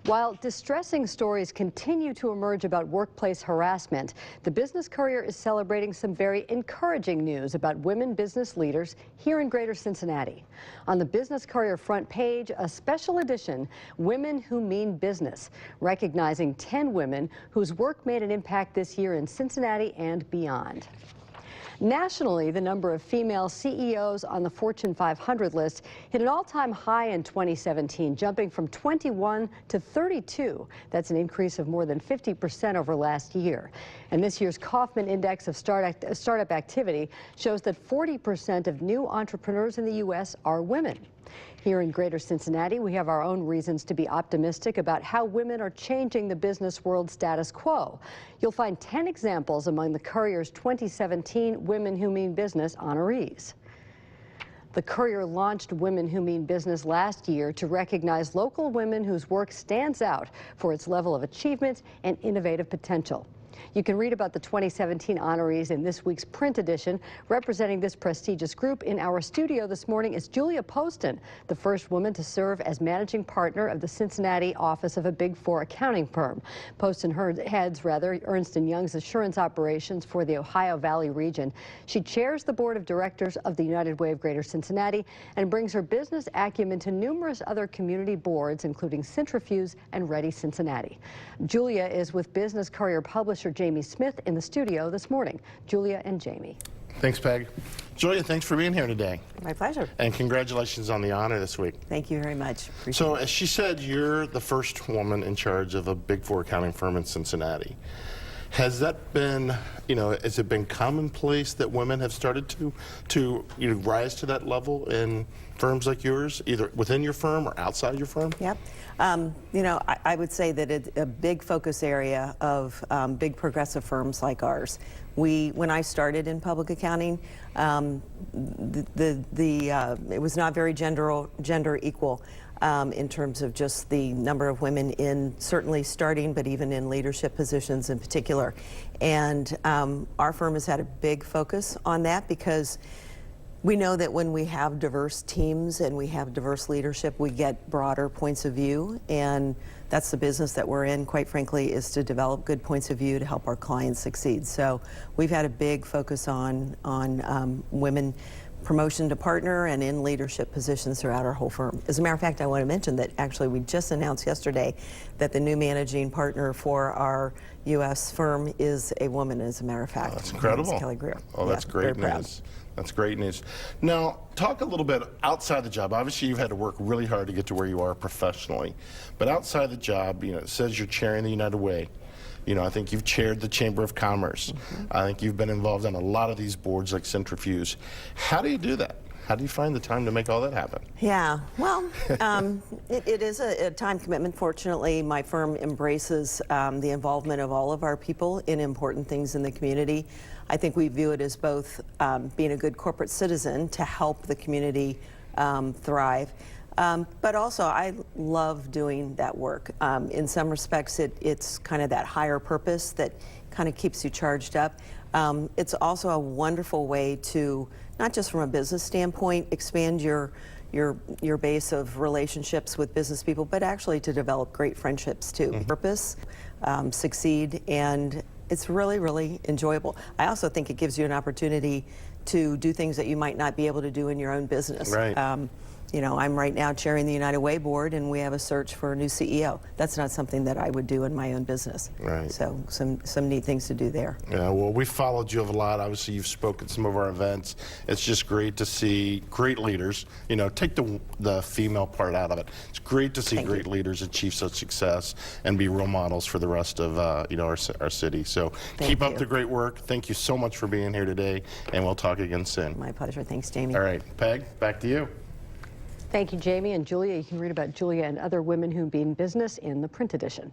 While distressing stories continue to emerge about workplace harassment, the Business Courier is celebrating some very encouraging news about women business leaders here in Greater Cincinnati. On the Business Courier front page, a special edition, Women Who Mean Business, recognizing 10 women whose work made an impact this year in Cincinnati and beyond. Nationally, the number of female CEOs on the Fortune 500 list hit an all-time high in 2017, jumping from 21 to 32. That's an increase of more than 50% over last year. And this year's Kaufman Index of startup activity shows that 40% of new entrepreneurs in the U.S. are women. Here in Greater Cincinnati, we have our own reasons to be optimistic about how women are changing the business world status quo. You'll find 10 examples among the Courier's 2017 Women Who Mean Business honorees. The Courier launched Women Who Mean Business last year to recognize local women whose work stands out for its level of achievement and innovative potential. You can read about the 2017 honorees in this week's print edition. Representing this prestigious group in our studio this morning is Julia Poston, the first woman to serve as managing partner of the Cincinnati office of a Big Four accounting firm. Poston heads Ernst & Young's assurance operations for the Ohio Valley region. She chairs the board of directors of the United Way of Greater Cincinnati and brings her business acumen to numerous other community boards, including Centrifuge and Ready Cincinnati. Julia is with Business Courier publisher Jamie Smith in the studio this morning. Julia and Jamie. Thanks, Peg. Julia, thanks for being here today. My pleasure. And congratulations on the honor this week. Thank you very much. Appreciate so, it. as she said, you're the first woman in charge of a Big Four accounting firm in Cincinnati. Has that been, has it been commonplace that women have started to rise to that level in firms like yours, either within your firm or outside your firm? Yep. I would say that it's a big focus area of big progressive firms like ours. When I started in public accounting, it was not very gender equal in terms of just the number of women in certainly starting, but even in leadership positions in particular. And our firm has had a big focus on that because we know that when we have diverse teams and we have diverse leadership, we get broader points of view, and that's the business that we're in, quite frankly, is to develop good points of view to help our clients succeed. So we've had a big focus on women promotion to partner and in leadership positions throughout our whole firm. As a matter of fact, I want to mention that actually we just announced yesterday that the new managing partner for our U.S. firm is a woman, as a matter of fact. Oh, that's incredible. Kelly Greer. Oh, that's great news. That's great news. Now, talk a little bit outside the job. Obviously, you've had to work really hard to get to where you are professionally. But outside the job, it says you're chairing the United Way. I think you've chaired the Chamber of Commerce. Mm-hmm. I think you've been involved in a lot of these boards like Centrifuge. How do you do that? How do you find the time to make all that happen? Yeah, well, it is a time commitment. Fortunately, my firm embraces the involvement of all of our people in important things in the community. I think we view it as both being a good corporate citizen to help the community thrive. But also, I love doing that work. In some respects, it's kind of that higher purpose that kind of keeps you charged up. It's also a wonderful way to, not just from a business standpoint, expand your base of relationships with business people, but actually to develop great friendships too. Mm-hmm. Purpose, succeed, and it's really, really enjoyable. I also think it gives you an opportunity to do things that you might not be able to do in your own business. Right. I'm right now chairing the United Way board, and we have a search for a new CEO. That's not something that I would do in my own business. Right. So some neat things to do there. Yeah, well, we've followed you a lot. Obviously, you've spoken at some of our events. It's just great to see great leaders. Take the female part out of it. It's great to see great leaders achieve such success and be role models for the rest of our city. So keep up the great work. Thank you so much for being here today, and we'll talk again soon. My pleasure. Thanks, Jamie. All right, Peg, back to you. Thank you, Jamie and Julia. You can read about Julia and other women who mean business in the print edition.